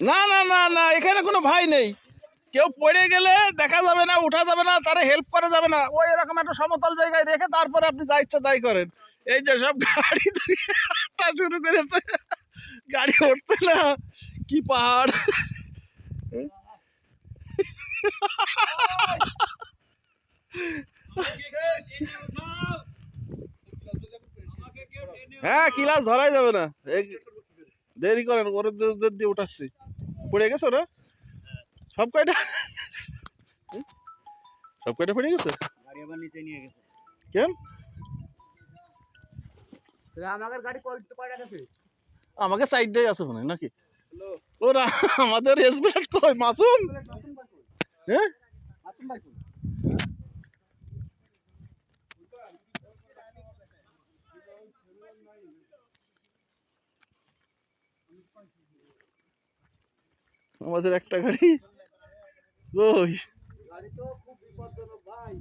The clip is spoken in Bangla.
না না না না, এখানে কোনো ভাই নেই। কেউ পড়ে গেলে দেখা যাবে না, উঠা যাবে না, তারা হেল্প করা যাবে না। ওই এরকম একটা সমতল জায়গায় রেখে তারপরে আপনি যা ইচ্ছা তাই করেন। এই যে সব গাড়ি ধুয়ে হাঁটা শুরু করেছে, গাড়ি উঠছে না, কি পাহাড়। হ্যাঁ, কিলাস ধরাই যাবে না, দেরি করেন, ওদের দিয়ে উঠাচ্ছি। পড়ে গেছে ওরা সব কয়টা, সব কয়টা পড়ে গেছে। গাড়ি আবার নিচে নিয়ে গেছে কেন? আমাদের গাড়ি কলতে পাড়া গেছে। আমাকে সাইডটাই আছে মনে হয় নাকি। ওরা আমাদের এসবিআর কই মাসুম? হ্যাঁ মাসুম ভাই আমাদের একটা গাড়ি ওই গাড়ি তো খুব বিপজ্জনক ভাই।